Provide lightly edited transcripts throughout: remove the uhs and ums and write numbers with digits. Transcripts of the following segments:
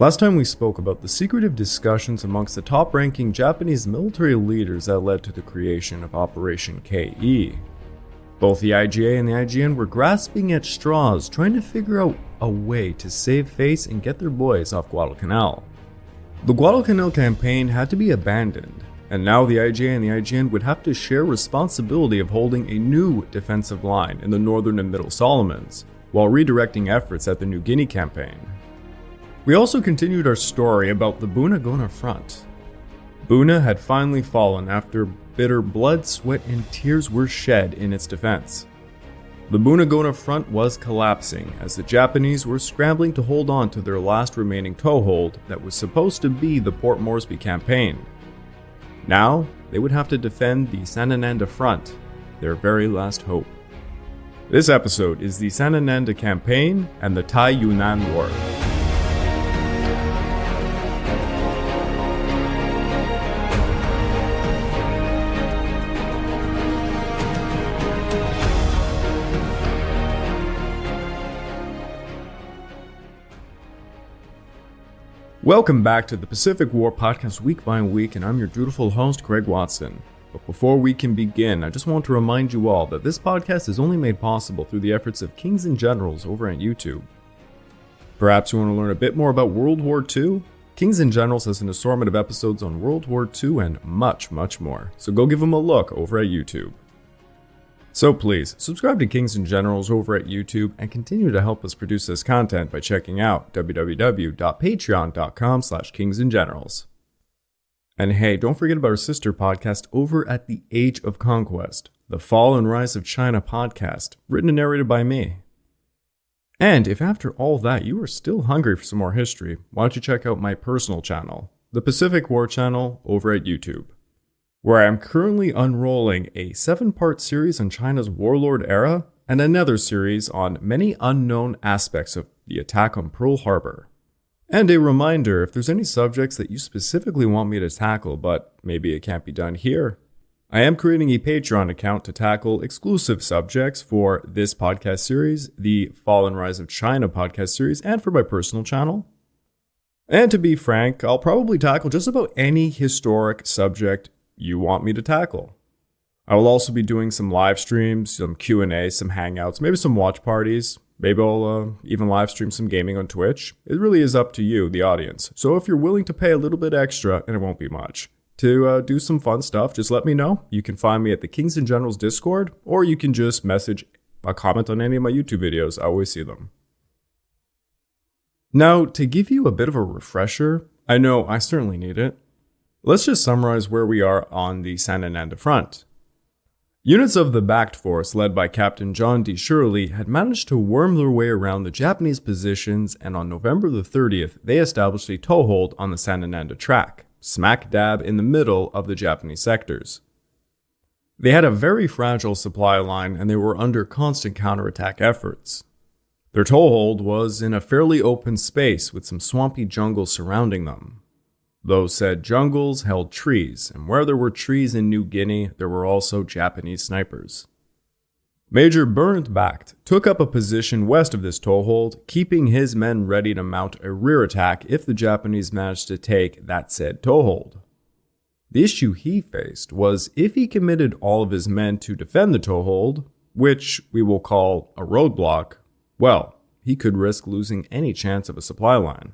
Last time we spoke about the secretive discussions amongst the top-ranking Japanese military leaders that led to the creation of Operation KE. Both the IGA and the IGN were grasping at straws, trying to figure out a way to save face and get their boys off Guadalcanal. The Guadalcanal campaign had to be abandoned, and now the IGA and the IGN would have to share responsibility of holding a new defensive line in the northern and middle Solomons, while redirecting efforts at the New Guinea campaign. We also continued our story about the Bunagona front. Buna had finally fallen after bitter blood, sweat, and tears were shed in its defense. The Bunagona front was collapsing as the Japanese were scrambling to hold on to their last remaining toehold that was supposed to be the Port Moresby campaign. Now, they would have to defend the Sanananda front, their very last hope. This episode is the Sanananda Campaign and the Thai-Yunnan War. Welcome back to the Pacific War podcast week by week, and I'm your dutiful host, Craig Watson. But before we can begin, I just want to remind you all that this podcast is only made possible through the efforts of Kings and Generals over at YouTube. Perhaps you want to learn a bit more about World War II? Kings and Generals has an assortment of episodes on World War II and much, much more, so go give them a look over at YouTube. So please, subscribe to Kings and Generals over at YouTube and continue to help us produce this content by checking out www.patreon.com/kingsandgenerals. And hey, don't forget about our sister podcast over at The Age of Conquest, the Fall and Rise of China podcast, written and narrated by me. And if after all that you are still hungry for some more history, why don't you check out my personal channel, the Pacific War channel over at YouTube, where I am currently unrolling a 7-part series on China's warlord era and another series on many unknown aspects of the attack on Pearl Harbor. And a reminder, if there's any subjects that you specifically want me to tackle, but maybe it can't be done here, I am creating a Patreon account to tackle exclusive subjects for this podcast series, the Fall and Rise of China podcast series, and for my personal channel. And to be frank, I'll probably tackle just about any historic subject you want me to tackle. I will also be doing some live streams, some Q&A, some hangouts, maybe some watch parties. Maybe I'll even live stream some gaming on Twitch. It really is up to you, the audience. So if you're willing to pay a little bit extra, and it won't be much, to do some fun stuff, just let me know. You can find me at the Kings and Generals Discord, or you can just message a comment on any of my YouTube videos. I always see them. Now, to give you a bit of a refresher, I know I certainly need it. Let's just summarize where we are on the Sanananda front. Units of the backed force led by Captain John D. Shirley had managed to worm their way around the Japanese positions, and on November the 30th, they established a toehold on the Sanananda track, smack dab in the middle of the Japanese sectors. They had a very fragile supply line, and they were under constant counterattack efforts. Their toehold was in a fairly open space with some swampy jungles surrounding them. Those said jungles held trees, and where there were trees in New Guinea, there were also Japanese snipers. Major Berndt took up a position west of this toehold, keeping his men ready to mount a rear attack if the Japanese managed to take that said toehold. The issue he faced was if he committed all of his men to defend the toehold, which we will call a roadblock, well, he could risk losing any chance of a supply line.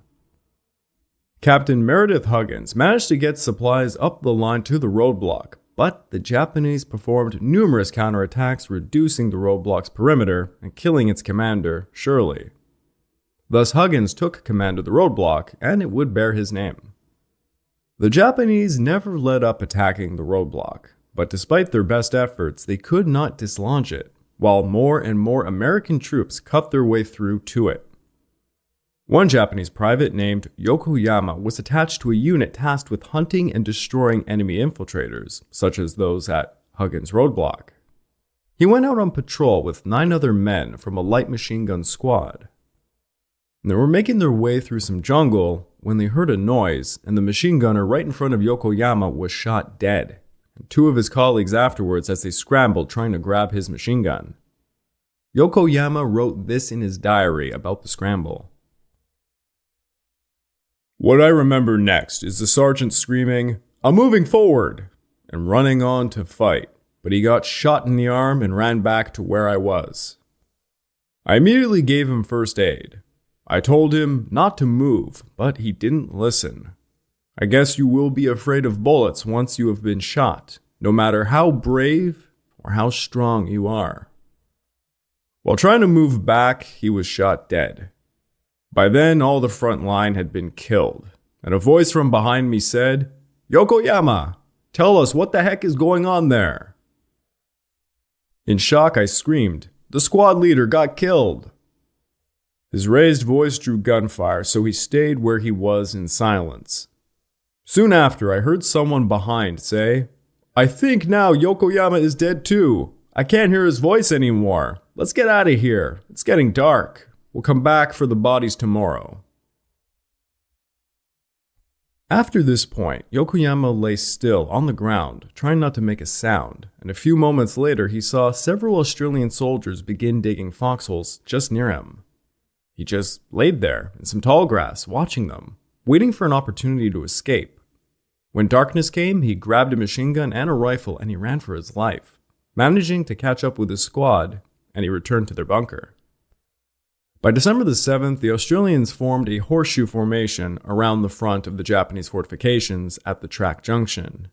Captain Meredith Huggins managed to get supplies up the line to the roadblock, but the Japanese performed numerous counterattacks, reducing the roadblock's perimeter and killing its commander, Shirley. Thus Huggins took command of the roadblock, and it would bear his name. The Japanese never let up attacking the roadblock, but despite their best efforts, they could not dislodge it, while more and more American troops cut their way through to it. One Japanese private named Yokoyama was attached to a unit tasked with hunting and destroying enemy infiltrators, such as those at Huggins' roadblock. He went out on patrol with 9 other men from a light machine gun squad. They were making their way through some jungle when they heard a noise, and the machine gunner right in front of Yokoyama was shot dead, and 2 of his colleagues afterwards as they scrambled trying to grab his machine gun. Yokoyama wrote this in his diary about the scramble. What I remember next is the sergeant screaming, "I'm moving forward!" and running on to fight, but he got shot in the arm and ran back to where I was. I immediately gave him first aid. I told him not to move, but he didn't listen. I guess you will be afraid of bullets once you have been shot, no matter how brave or how strong you are. While trying to move back, he was shot dead. By then, all the front line had been killed, and a voice from behind me said, "Yokoyama, tell us what the heck is going on there." In shock, I screamed, "The squad leader got killed." His raised voice drew gunfire, so he stayed where he was in silence. Soon after, I heard someone behind say, "I think now Yokoyama is dead too. I can't hear his voice anymore. Let's get out of here. It's getting dark. We'll come back for the bodies tomorrow." After this point, Yokoyama lay still on the ground, trying not to make a sound, and a few moments later he saw several Australian soldiers begin digging foxholes just near him. He just laid there in some tall grass, watching them, waiting for an opportunity to escape. When darkness came, he grabbed a machine gun and a rifle and he ran for his life, managing to catch up with his squad, and he returned to their bunker. By December the 7th, the Australians formed a horseshoe formation around the front of the Japanese fortifications at the track junction.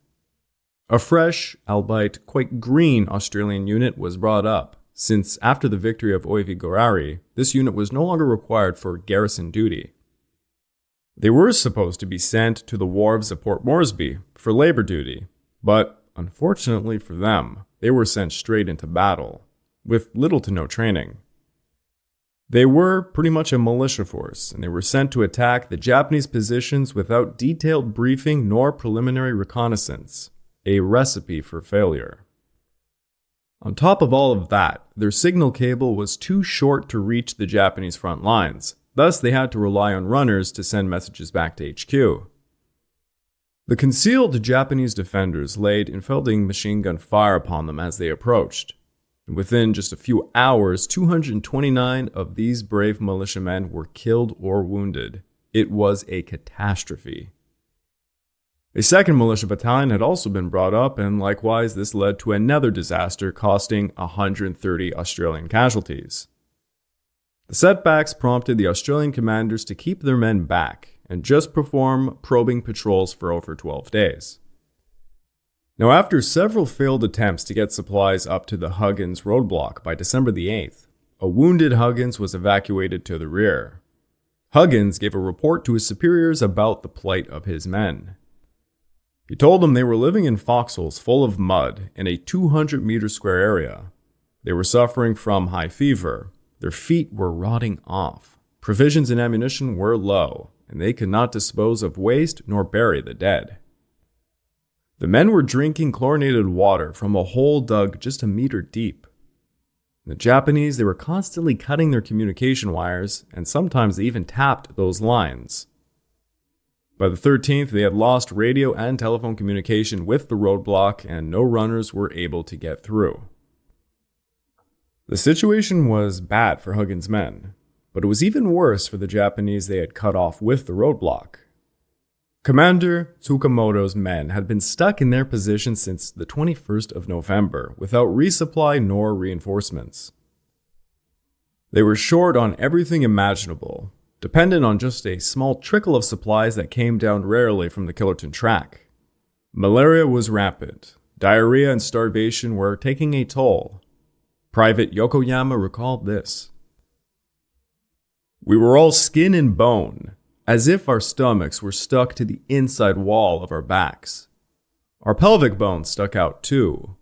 A fresh, albeit quite green Australian unit was brought up, since after the victory of Oivi-Gorari, this unit was no longer required for garrison duty. They were supposed to be sent to the wharves of Port Moresby for labor duty, but unfortunately for them, they were sent straight into battle, with little to no training. They were pretty much a militia force, and they were sent to attack the Japanese positions without detailed briefing nor preliminary reconnaissance, a recipe for failure. On top of all of that, their signal cable was too short to reach the Japanese front lines, thus they had to rely on runners to send messages back to HQ. The concealed Japanese defenders laid enfilading machine gun fire upon them as they approached. Within just a few hours, 229 of these brave militiamen were killed or wounded. It was a catastrophe. A second militia battalion had also been brought up, and likewise this led to another disaster costing 130 Australian casualties. The setbacks prompted the Australian commanders to keep their men back and just perform probing patrols for over 12 days. Now, after several failed attempts to get supplies up to the Huggins roadblock by December the 8th, a wounded Huggins was evacuated to the rear. Huggins gave a report to his superiors about the plight of his men. He told them they were living in foxholes full of mud in a 200-meter square area. They were suffering from high fever. Their feet were rotting off. Provisions and ammunition were low, and they could not dispose of waste nor bury the dead. The men were drinking chlorinated water from a hole dug just a meter deep. The Japanese, they were constantly cutting their communication wires, and sometimes they even tapped those lines. By the 13th, they had lost radio and telephone communication with the roadblock, and no runners were able to get through. The situation was bad for Huggins' men, but it was even worse for the Japanese they had cut off with the roadblock. Commander Tsukamoto's men had been stuck in their position since the 21st of November without resupply nor reinforcements. They were short on everything imaginable, dependent on just a small trickle of supplies that came down rarely from the Killerton track. Malaria was rampant. Diarrhea and starvation were taking a toll. Private Yokoyama recalled this. "We were all skin and bone, as if our stomachs were stuck to the inside wall of our backs. Our pelvic bones stuck out too.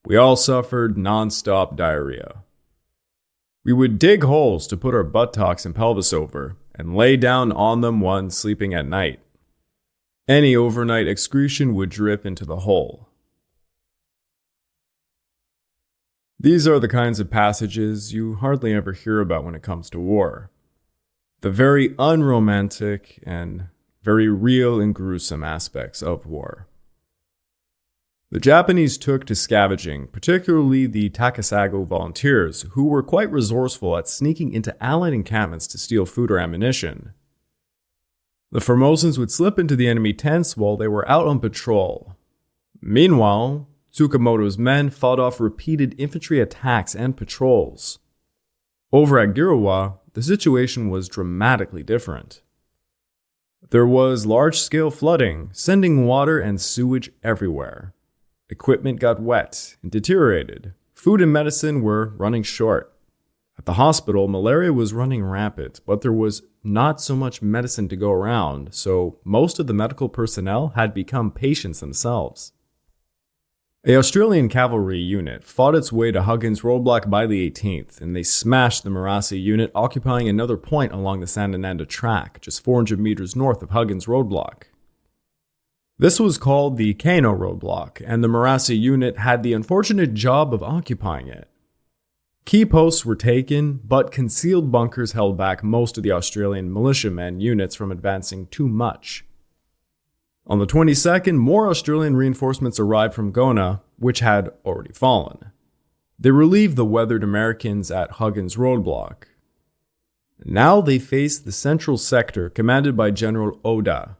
We all suffered non-stop diarrhea. We would dig holes to put our buttocks and pelvis over, and lay down on them when sleeping at night. Any overnight excretion would drip into the hole." These are the kinds of passages you hardly ever hear about when it comes to war. The very unromantic and very real and gruesome aspects of war. The Japanese took to scavenging, particularly the Takasago volunteers, who were quite resourceful at sneaking into Allied encampments to steal food or ammunition. The Formosans would slip into the enemy tents while they were out on patrol. Meanwhile, Tsukamoto's men fought off repeated infantry attacks and patrols. Over at Girawa, the situation was dramatically different. There was large-scale flooding, sending water and sewage everywhere. Equipment got wet and deteriorated. Food and medicine were running short. At the hospital, malaria was running rampant, but there was not so much medicine to go around, so most of the medical personnel had become patients themselves. A Australian cavalry unit fought its way to Huggins roadblock by the 18th, and they smashed the Marasi unit occupying another point along the Sanananda track, just 400 meters north of Huggins roadblock. This was called the Kano roadblock, and the Marasi unit had the unfortunate job of occupying it. Key posts were taken, but concealed bunkers held back most of the Australian militiamen units from advancing too much. On the 22nd, more Australian reinforcements arrived from Gona, which had already fallen. They relieved the weathered Americans at Huggins roadblock. Now they faced the central sector commanded by General Oda.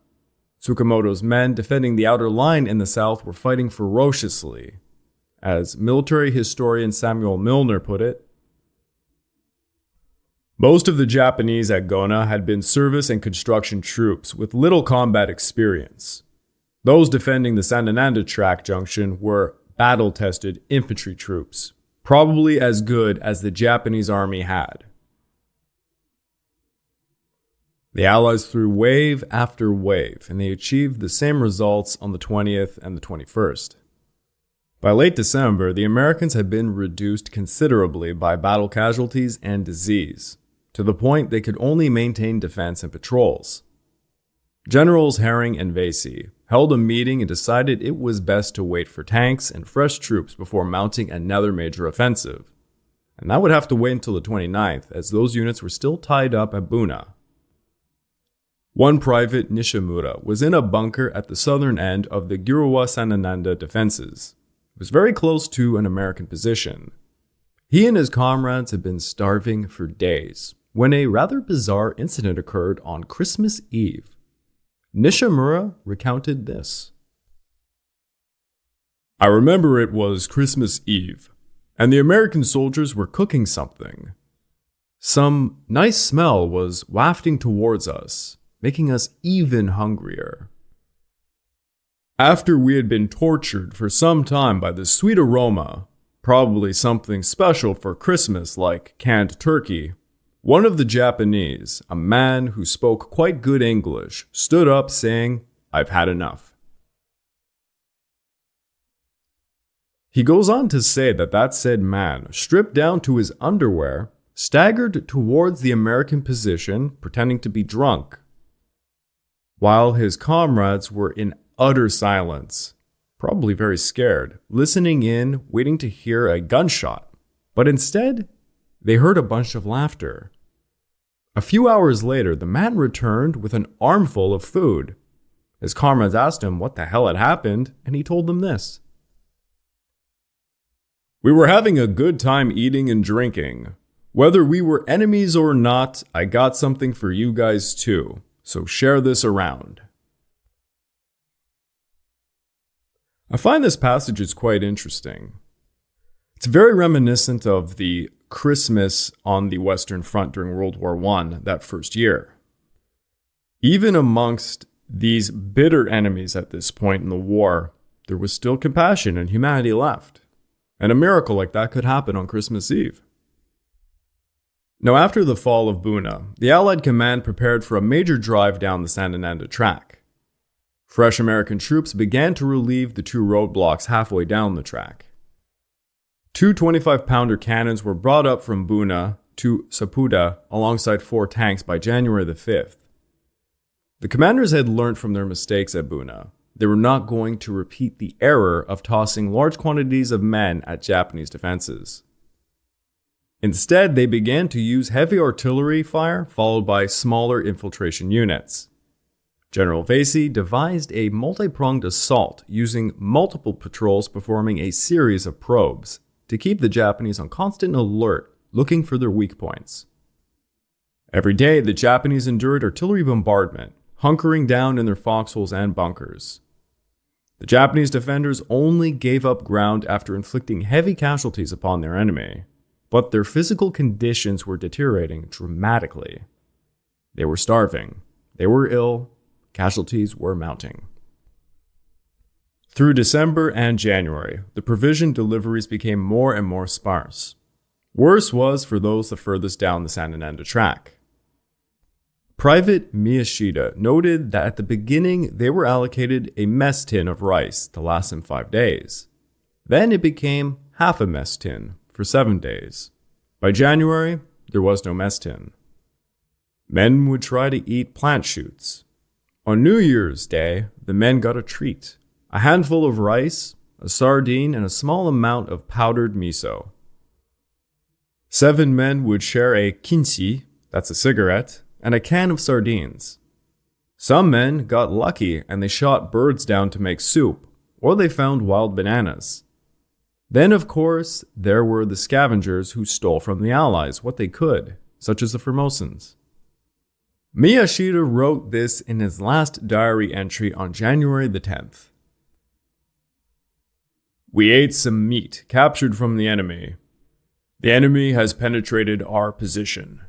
Tsukamoto's men defending the outer line in the south were fighting ferociously. As military historian Samuel Milner put it, most of the Japanese at Gona had been service and construction troops with little combat experience. Those defending the Sanananda track junction were battle-tested infantry troops, probably as good as the Japanese army had. The Allies threw wave after wave, and they achieved the same results on the 20th and the 21st. By late December, the Americans had been reduced considerably by battle casualties and disease, to the point they could only maintain defense and patrols. Generals Herring and Vasey held a meeting and decided it was best to wait for tanks and fresh troops before mounting another major offensive. And that would have to wait until the 29th, as those units were still tied up at Buna. One private Nishimura was in a bunker at the southern end of the Girawa-Sanananda defenses. It was very close to an American position. He and his comrades had been starving for days, when a rather bizarre incident occurred on Christmas Eve. Nishimura recounted this. I remember it was Christmas Eve, and the American soldiers were cooking something. Some nice smell was wafting towards us, making us even hungrier. After we had been tortured for some time by the sweet aroma, probably something special for Christmas like canned turkey, one of the Japanese, a man who spoke quite good English, stood up saying, "I've had enough." He goes on to say that said man, stripped down to his underwear, staggered towards the American position, pretending to be drunk, while his comrades were in utter silence, probably very scared, listening in, waiting to hear a gunshot. But instead, they heard a bunch of laughter. A few hours later, the man returned with an armful of food. His comrades asked him what the hell had happened, and he told them this. We were having a good time eating and drinking. Whether we were enemies or not, I got something for you guys too, so share this around. I find this passage is quite interesting. It's very reminiscent of the Christmas on the Western Front during World War I, that first year. Even amongst these bitter enemies at this point in the war, there was still compassion and humanity left. And a miracle like that could happen on Christmas Eve. Now, after the fall of Buna, the Allied command prepared for a major drive down the Sanananda track. Fresh American troops began to relieve the two roadblocks halfway down the track. Two 25-pounder cannons were brought up from Buna to Sapuda alongside 4 tanks by January the 5th. The commanders had learned from their mistakes at Buna. They were not going to repeat the error of tossing large quantities of men at Japanese defenses. Instead, they began to use heavy artillery fire followed by smaller infiltration units. General Vasey devised a multi-pronged assault using multiple patrols performing a series of probes to keep the Japanese on constant alert, looking for their weak points. Every day, the Japanese endured artillery bombardment, hunkering down in their foxholes and bunkers. The Japanese defenders only gave up ground after inflicting heavy casualties upon their enemy, but their physical conditions were deteriorating dramatically. They were starving, they were ill, casualties were mounting. Through December and January, the provision deliveries became more and more sparse. Worse was for those the furthest down the Sanananda track. Private Miyashita noted that at the beginning they were allocated a mess tin of rice to last them 5 days. Then it became half a mess tin for 7 days. By January, there was no mess tin. Men would try to eat plant shoots. On New Year's Day, the men got a treat: a handful of rice, a sardine, and a small amount of powdered miso. 7 men would share a kinchi, that's a cigarette, and a can of sardines. Some men got lucky and they shot birds down to make soup, or they found wild bananas. Then, of course, there were the scavengers who stole from the Allies what they could, such as the Formosans. Miyashita wrote this in his last diary entry on January the 10th. "We ate some meat captured from the enemy. The enemy has penetrated our position."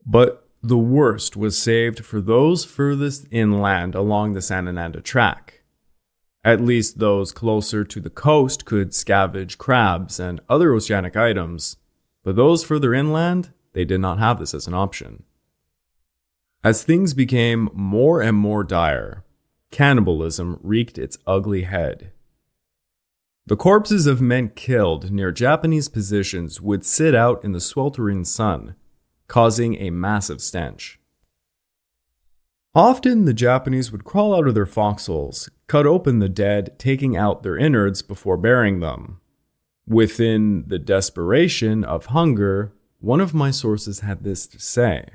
But the worst was saved for those furthest inland along the Sanananda track. At least those closer to the coast could scavenge crabs and other oceanic items, but those further inland, they did not have this as an option. As things became more and more dire, cannibalism wreaked its ugly head. The corpses of men killed near Japanese positions would sit out in the sweltering sun, causing a massive stench. Often the Japanese would crawl out of their foxholes, cut open the dead, taking out their innards before burying them. Within the desperation of hunger, one of my sources had this to say: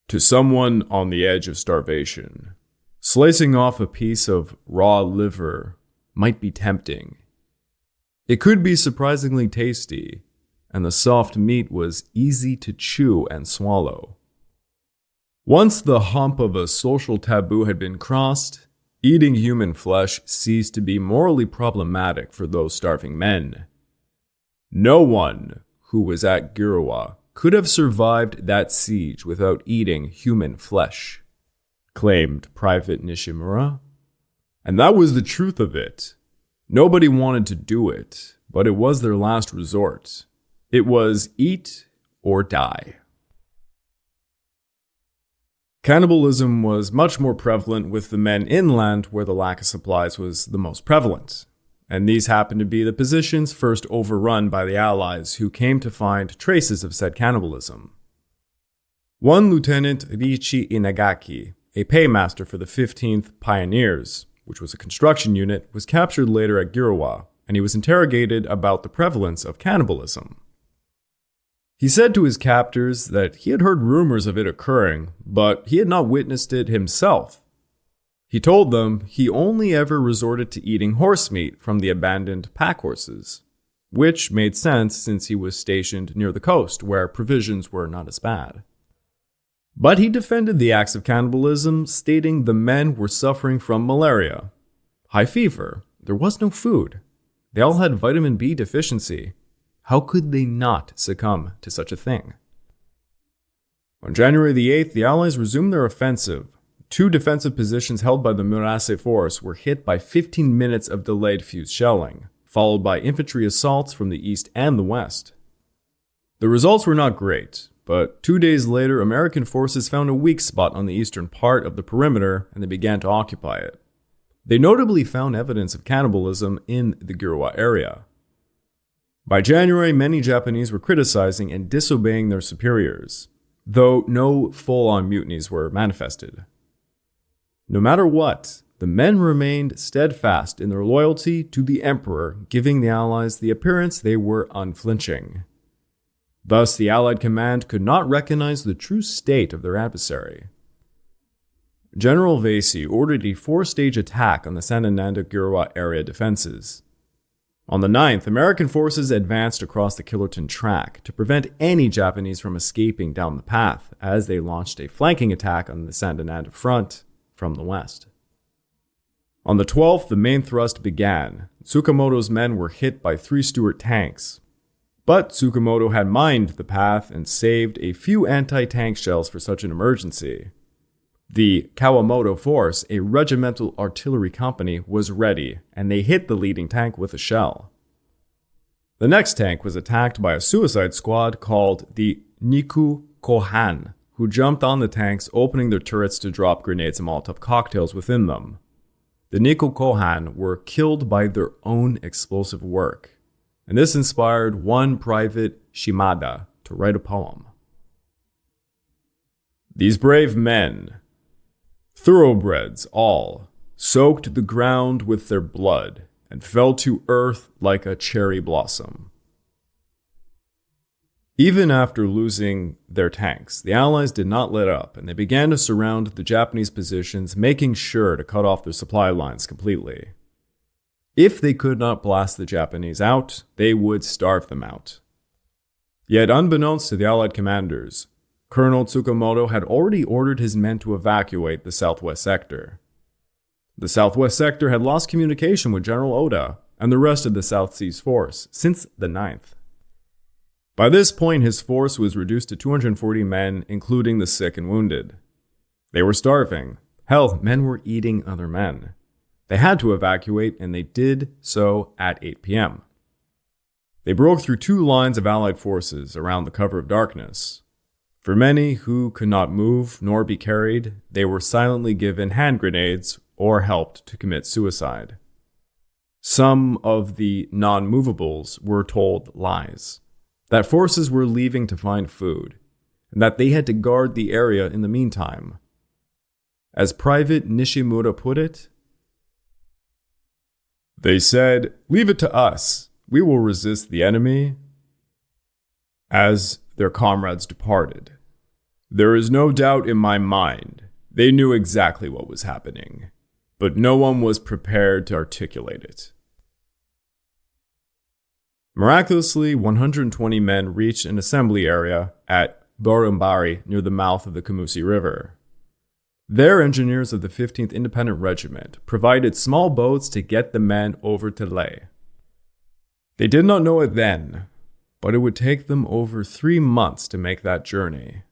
"To someone on the edge of starvation, slicing off a piece of raw liver might be tempting. It could be surprisingly tasty, and the soft meat was easy to chew and swallow. Once the hump of a social taboo had been crossed, eating human flesh ceased to be morally problematic for those starving men. No one who was at Girawa could have survived that siege without eating human flesh," claimed Private Nishimura. And that was the truth of it. Nobody wanted to do it, but it was their last resort. It was eat or die. Cannibalism was much more prevalent with the men inland, where the lack of supplies was the most prevalent. And these happened to be the positions first overrun by the Allies, who came to find traces of said cannibalism. One Lieutenant Riichi Inagaki, a paymaster for the 15th Pioneers, which was a construction unit, was captured later at Girawa, and he was interrogated about the prevalence of cannibalism. He said to his captors that he had heard rumors of it occurring, but he had not witnessed it himself. He told them he only ever resorted to eating horse meat from the abandoned pack horses, which made sense since he was stationed near the coast where provisions were not as bad. But he defended the acts of cannibalism, stating the men were suffering from malaria, high fever, there was no food, they all had vitamin B deficiency. How could they not succumb to such a thing? On January the 8th, the Allies resumed their offensive. 2 defensive positions held by the Murase force were hit by 15 minutes of delayed fuse shelling, followed by infantry assaults from the east and the west. The results were not great, but 2 days later, American forces found a weak spot on the eastern part of the perimeter and they began to occupy it. They notably found evidence of cannibalism in the Girawa area. By January, many Japanese were criticizing and disobeying their superiors, though no full-on mutinies were manifested. No matter what, the men remained steadfast in their loyalty to the emperor, giving the Allies the appearance they were unflinching. Thus, the Allied command could not recognize the true state of their adversary. General Vasey ordered a 4-stage attack on the Sanananda-Girawa area defenses. On the 9th, American forces advanced across the Killerton Track to prevent any Japanese from escaping down the path as they launched a flanking attack on the Sanananda front from the west. On the 12th, the main thrust began. Tsukamoto's men were hit by 3 Stuart tanks, but Tsukamoto had mined the path and saved a few anti-tank shells for such an emergency. The Kawamoto Force, a regimental artillery company, was ready, and they hit the leading tank with a shell. The next tank was attacked by a suicide squad called the Niku Kohan, who jumped on the tanks, opening their turrets to drop grenades and Molotov cocktails within them. The Niku Kohan were killed by their own explosive work, and this inspired one Private Shimada to write a poem. These brave men, thoroughbreds all, soaked the ground with their blood and fell to earth like a cherry blossom. Even after losing their tanks, the Allies did not let up, and they began to surround the Japanese positions, making sure to cut off their supply lines completely. If they could not blast the Japanese out, they would starve them out. Yet unbeknownst to the Allied commanders, Colonel Tsukamoto had already ordered his men to evacuate the southwest sector. The southwest sector had lost communication with General Oda and the rest of the South Seas Force since the 9th. By this point, his force was reduced to 240 men, including the sick and wounded. They were starving. Hell, men were eating other men. They had to evacuate, and they did so at 8 p.m. They broke through 2 lines of Allied forces around the cover of darkness. For many who could not move nor be carried, they were silently given hand grenades or helped to commit suicide. Some of the non-movables were told lies, that forces were leaving to find food, and that they had to guard the area in the meantime. As Private Nishimura put it, they said, "Leave it to us. We will resist the enemy." As their comrades departed, there is no doubt in my mind they knew exactly what was happening, but no one was prepared to articulate it. Miraculously, 120 men reached an assembly area at Borumbari near the mouth of the Kamusi River. There, engineers of the 15th Independent Regiment provided small boats to get the men over to Leh. They did not know it then, but it would take them over 3 months to make that journey.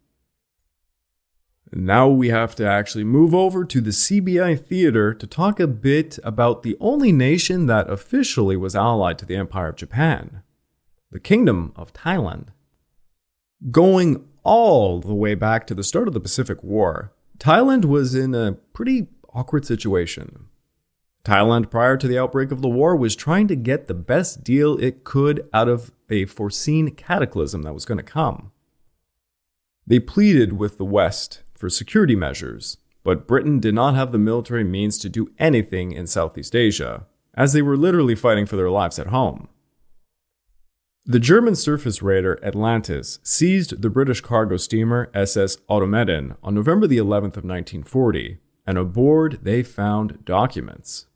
Now we have to actually move over to the CBI Theater to talk a bit about the only nation that officially was allied to the Empire of Japan, the Kingdom of Thailand. Going all the way back to the start of the Pacific War, Thailand was in a pretty awkward situation. Thailand, prior to the outbreak of the war, was trying to get the best deal it could out of a foreseen cataclysm that was going to come. They pleaded with the West for security measures, but Britain did not have the military means to do anything in Southeast Asia, as they were literally fighting for their lives at home. The German surface raider Atlantis seized the British cargo steamer SS Automedon on November the 11th of 1940, and aboard they found documents.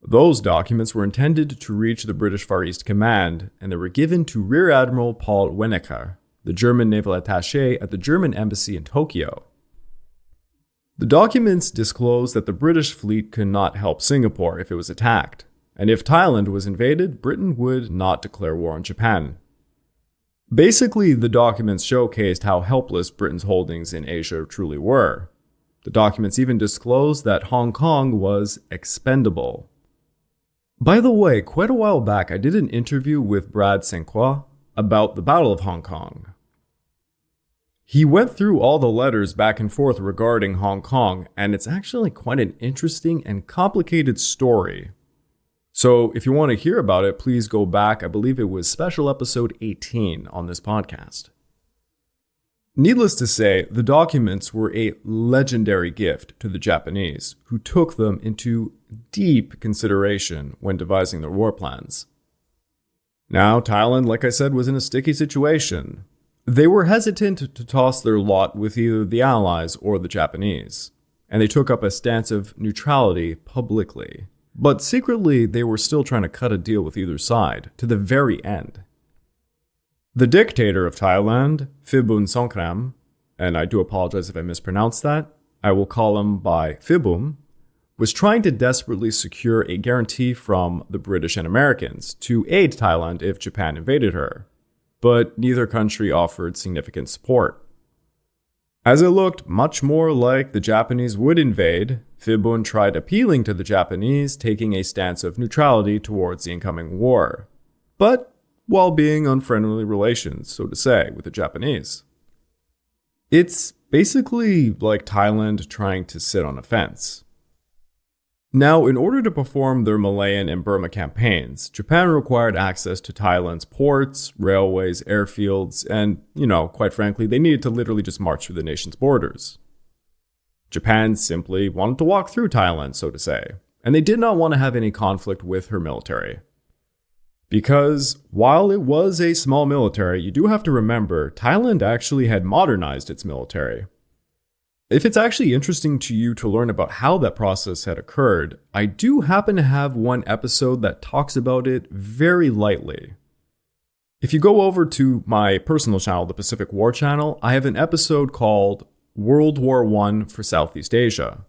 Those documents were intended to reach the British Far East Command, and they were given to Rear Admiral Paul Wenneker, the German naval attaché at the German embassy in Tokyo. The documents disclosed that the British fleet could not help Singapore if it was attacked, and if Thailand was invaded, Britain would not declare war on Japan. Basically, the documents showcased how helpless Britain's holdings in Asia truly were. The documents even disclosed that Hong Kong was expendable. By the way, quite a while back, I did an interview with Brad Saint-Croix about the Battle of Hong Kong. He went through all the letters back and forth regarding Hong Kong, and it's actually quite an interesting and complicated story. So if you want to hear about it, please go back. I believe it was special episode 18 on this podcast. Needless to say, the documents were a legendary gift to the Japanese, who took them into deep consideration when devising their war plans. Now, Thailand, like I said, was in a sticky situation. They were hesitant to toss their lot with either the Allies or the Japanese, and they took up a stance of neutrality publicly. But secretly, they were still trying to cut a deal with either side, to the very end. The dictator of Thailand, Phibun Songkhram, and I do apologize if I mispronounced that, I will call him by Phibun, was trying to desperately secure a guarantee from the British and Americans to aid Thailand if Japan invaded her, but neither country offered significant support. As it looked much more like the Japanese would invade, Phibun tried appealing to the Japanese, taking a stance of neutrality towards the incoming war, but while being on friendly relations, so to say, with the Japanese. It's basically like Thailand trying to sit on a fence. Now, in order to perform their Malayan and Burma campaigns, Japan required access to Thailand's ports, railways, airfields, and, quite frankly, they needed to literally just march through the nation's borders. Japan simply wanted to walk through Thailand, so to say, and they did not want to have any conflict with her military. Because while it was a small military, you do have to remember, Thailand actually had modernized its military. If it's actually interesting to you to learn about how that process had occurred, I do happen to have one episode that talks about it very lightly. If you go over to my personal channel, the Pacific War Channel, I have an episode called World War I for Southeast Asia.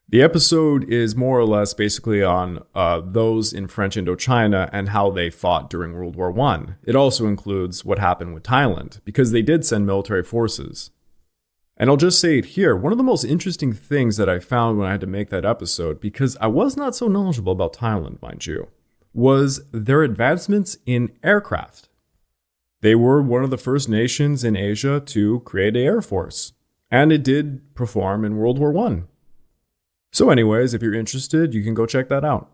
The episode is more or less basically on those in French Indochina and how they fought during World War I. It also includes what happened with Thailand, because they did send military forces. And I'll just say it here, one of the most interesting things that I found when I had to make that episode, because I was not so knowledgeable about Thailand, mind you, was their advancements in aircraft. They were one of the first nations in Asia to create an air force, and it did perform in World War I. So anyways, if you're interested, you can go check that out.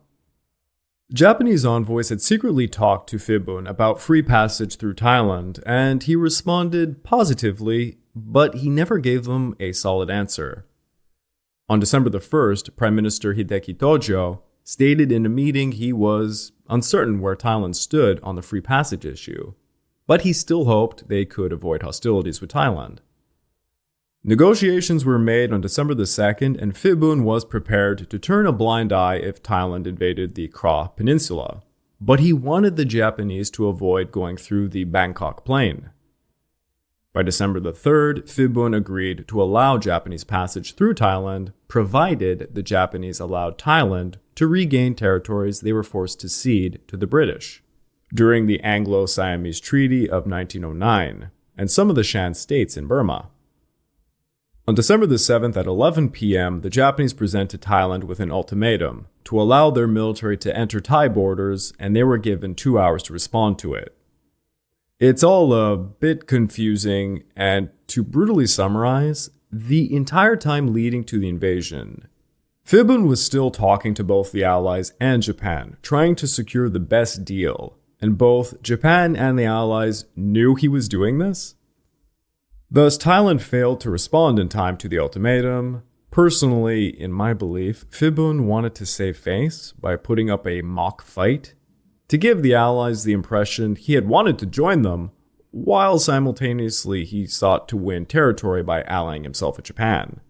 Japanese envoys had secretly talked to Phibun about free passage through Thailand, and he responded positively, but he never gave them a solid answer. On December the 1st, Prime Minister Hideki Tojo stated in a meeting he was uncertain where Thailand stood on the free passage issue, but he still hoped they could avoid hostilities with Thailand. Negotiations were made on December the 2nd, and Phibun was prepared to turn a blind eye if Thailand invaded the Kra Peninsula, but he wanted the Japanese to avoid going through the Bangkok Plain. By December the 3rd, Phibun agreed to allow Japanese passage through Thailand, provided the Japanese allowed Thailand to regain territories they were forced to cede to the British during the Anglo-Siamese Treaty of 1909, and some of the Shan states in Burma. On December the 7th at 11 p.m., the Japanese presented Thailand with an ultimatum to allow their military to enter Thai borders, and they were given 2 hours to respond to it. It's all a bit confusing, and to brutally summarize, the entire time leading to the invasion, Phibun was still talking to both the Allies and Japan, trying to secure the best deal, and both Japan and the Allies knew he was doing this. Thus, Thailand failed to respond in time to the ultimatum. Personally, in my belief, Phibun wanted to save face by putting up a mock fight to give the Allies the impression he had wanted to join them, while simultaneously he sought to win territory by allying himself with Japan.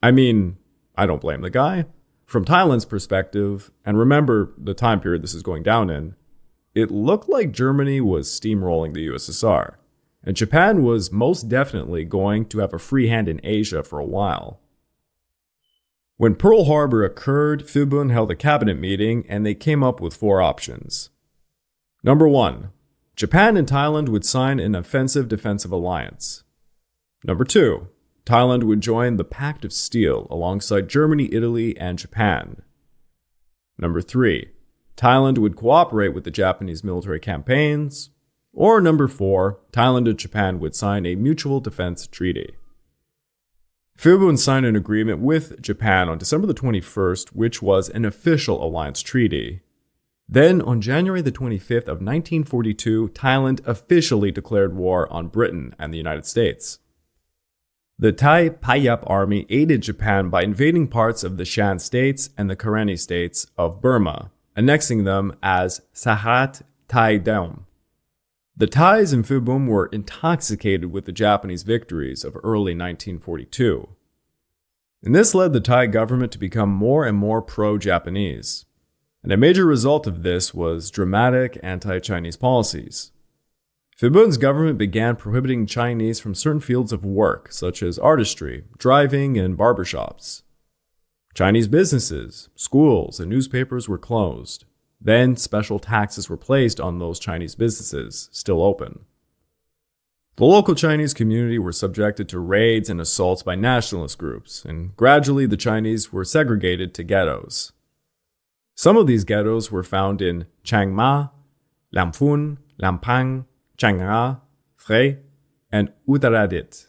I mean, I don't blame the guy. From Thailand's perspective, and remember the time period this is going down in, it looked like Germany was steamrolling the USSR, and Japan was most definitely going to have a free hand in Asia for a while. When Pearl Harbor occurred, Phibun held a cabinet meeting and they came up with 4 options. Number 1, Japan and Thailand would sign an offensive-defensive alliance. Number 2, Thailand would join the Pact of Steel alongside Germany, Italy, and Japan. Number 3, Thailand would cooperate with the Japanese military campaigns. Or number 4, Thailand and Japan would sign a mutual defense treaty. Phibun signed an agreement with Japan on December the 21st, which was an official alliance treaty. Then, on January the 25th of 1942, Thailand officially declared war on Britain and the United States. The Thai Payap army aided Japan by invading parts of the Shan states and the Karenni states of Burma, annexing them as Sahat Thai Dam. The Thais in Phibun were intoxicated with the Japanese victories of early 1942. And this led the Thai government to become more and more pro-Japanese. And a major result of this was dramatic anti-Chinese policies. Phibun's government began prohibiting Chinese from certain fields of work, such as artistry, driving, and barbershops. Chinese businesses, schools, and newspapers were closed. Then special taxes were placed on those Chinese businesses, still open. The local Chinese community were subjected to raids and assaults by nationalist groups, and gradually the Chinese were segregated to ghettos. Some of these ghettos were found in Chiang Mai, Lamphun, Lampang, Chiang Rai, Phrae, and Uttaradit.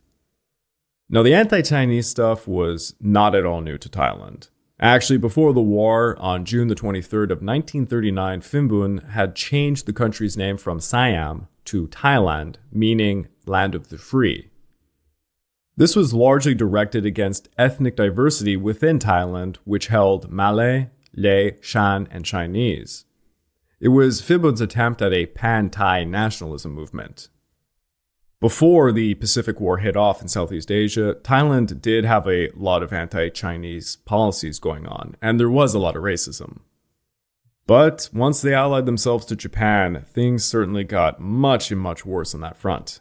Now, the anti-Chinese stuff was not at all new to Thailand. Actually, before the war, on June the 23rd of 1939, Phibun had changed the country's name from Siam to Thailand, meaning land of the free. This was largely directed against ethnic diversity within Thailand, which held Malay, Lay, Shan, and Chinese. It was Phibun's attempt at a pan-Thai nationalism movement. Before the Pacific War hit off in Southeast Asia, Thailand did have a lot of anti-Chinese policies going on, and there was a lot of racism. But once they allied themselves to Japan, things certainly got much worse on that front.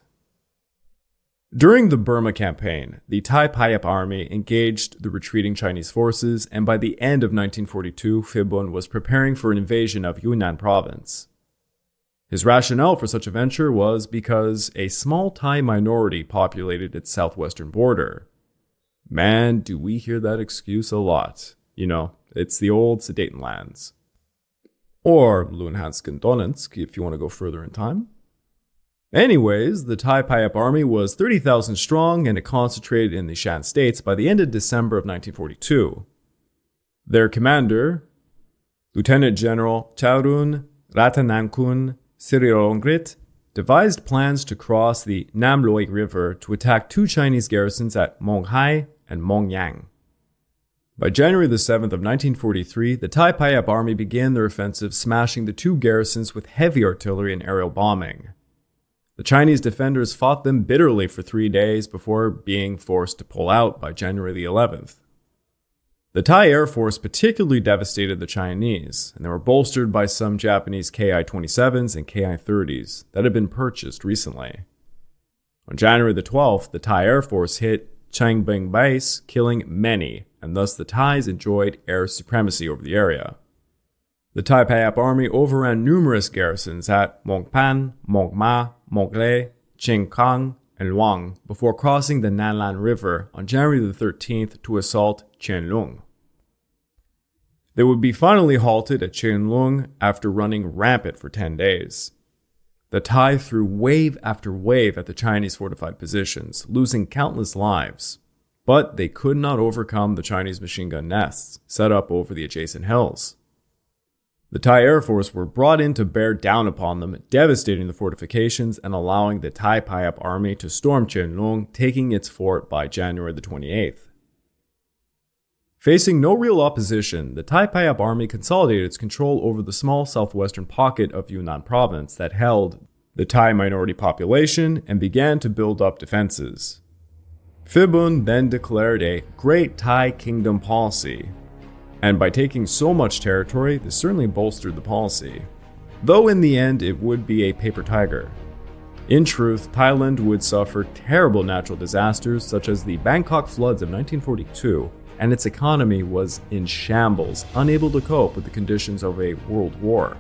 During the Burma campaign, the Thai Payap army engaged the retreating Chinese forces, and by the end of 1942, Phibun was preparing for an invasion of Yunnan province. His rationale for such a venture was because a small Thai minority populated its southwestern border. Man, do we hear that excuse a lot. You know, it's the old Sudetenlands. Or Luhansk and Donetsk, if you want to go further in time. Anyways, the Thai Payap army was 30,000 strong and it concentrated in the Shan states by the end of December of 1942. Their commander, Lieutenant General Chaurun Ratanankun Sirirongrit, devised plans to cross the Nam Loi River to attack two Chinese garrisons at Mong Hai and Mong Yang. By January the 7th of 1943, the Thai Payap army began their offensive, smashing the two garrisons with heavy artillery and aerial bombing. The Chinese defenders fought them bitterly for 3 days before being forced to pull out by January the 11th. The Thai Air Force particularly devastated the Chinese, and they were bolstered by some Japanese Ki-27s and Ki-30s that had been purchased recently. On January the 12th, the Thai Air Force hit Changbing Base, killing many, and thus the Thais enjoyed air supremacy over the area. The Thai Payap army overran numerous garrisons at Mongpan, Mongma, Monglai, Chengkang, and Luang before crossing the Nanlan River on January the 13th to assault Qianlong. They would be finally halted at Qianlong after running rampant for 10 days. The Thai threw wave after wave at the Chinese fortified positions, losing countless lives. But they could not overcome the Chinese machine gun nests set up over the adjacent hills. The Thai Air Force were brought in to bear down upon them, devastating the fortifications and allowing the Thai Payap army to storm Qianlong, taking its fort by January the 28th. Facing no real opposition, the Thai Payap army consolidated its control over the small southwestern pocket of Yunnan province that held the Thai minority population and began to build up defenses. Phibun then declared a Great Thai Kingdom policy, and by taking so much territory, this certainly bolstered the policy, though in the end it would be a paper tiger. In truth, Thailand would suffer terrible natural disasters such as the Bangkok floods of 1942, and its economy was in shambles, unable to cope with the conditions of a world war.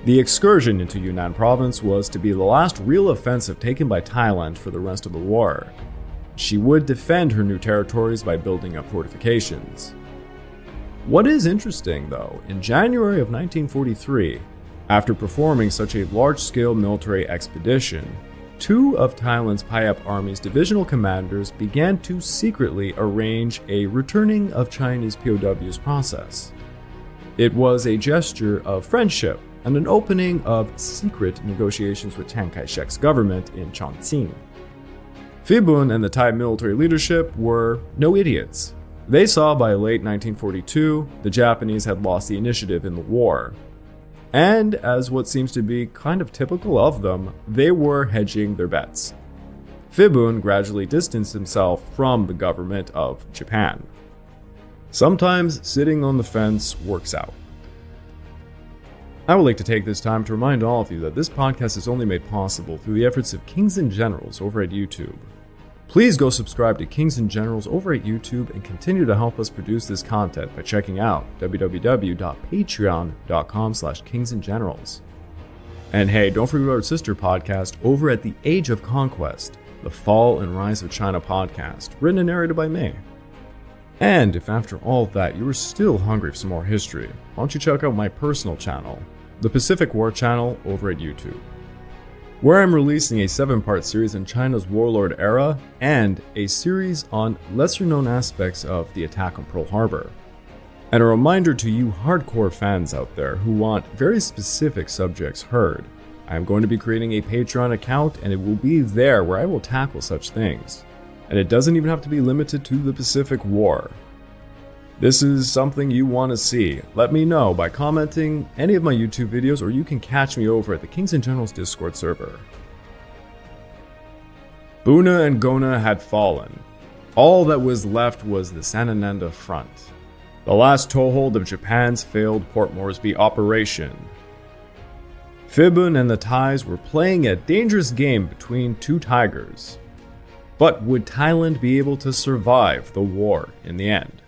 The excursion into Yunnan province was to be the last real offensive taken by Thailand for the rest of the war. She would defend her new territories by building up fortifications. What is interesting, though, in January of 1943, after performing such a large-scale military expedition, two of Thailand's Payap Army's divisional commanders began to secretly arrange a returning of Chinese POWs process. It was a gesture of friendship and an opening of secret negotiations with Chiang Kai-shek's government in Chongqing. Phibun and the Thai military leadership were no idiots. They saw by late 1942 the Japanese had lost the initiative in the war. And as what seems to be kind of typical of them, they were hedging their bets. Phibun gradually distanced himself from the government of Japan. Sometimes sitting on the fence works out. I would like to take this time to remind all of you that this podcast is only made possible through the efforts of Kings and Generals over at YouTube. Please go subscribe to Kings and Generals over at YouTube and continue to help us produce this content by checking out www.patreon.com/kingsandgenerals. And hey, don't forget our sister podcast over at The Age of Conquest, the Fall and Rise of China podcast, written and narrated by me. And if after all of that you are still hungry for some more history, why don't you check out my personal channel, the Pacific War channel over at YouTube, where I'm releasing a 7-part series in China's warlord era and a series on lesser-known aspects of the attack on Pearl Harbor. And a reminder to you hardcore fans out there who want very specific subjects heard, I'm going to be creating a Patreon account, and it will be there where I will tackle such things. And it doesn't even have to be limited to the Pacific War. This is something you want to see. Let me know by commenting any of my YouTube videos, or you can catch me over at the Kings and Generals Discord server. Buna and Gona had fallen. All that was left was the Sanananda front, the last toehold of Japan's failed Port Moresby operation. Phibun and the Thais were playing a dangerous game between two tigers. But would Thailand be able to survive the war in the end?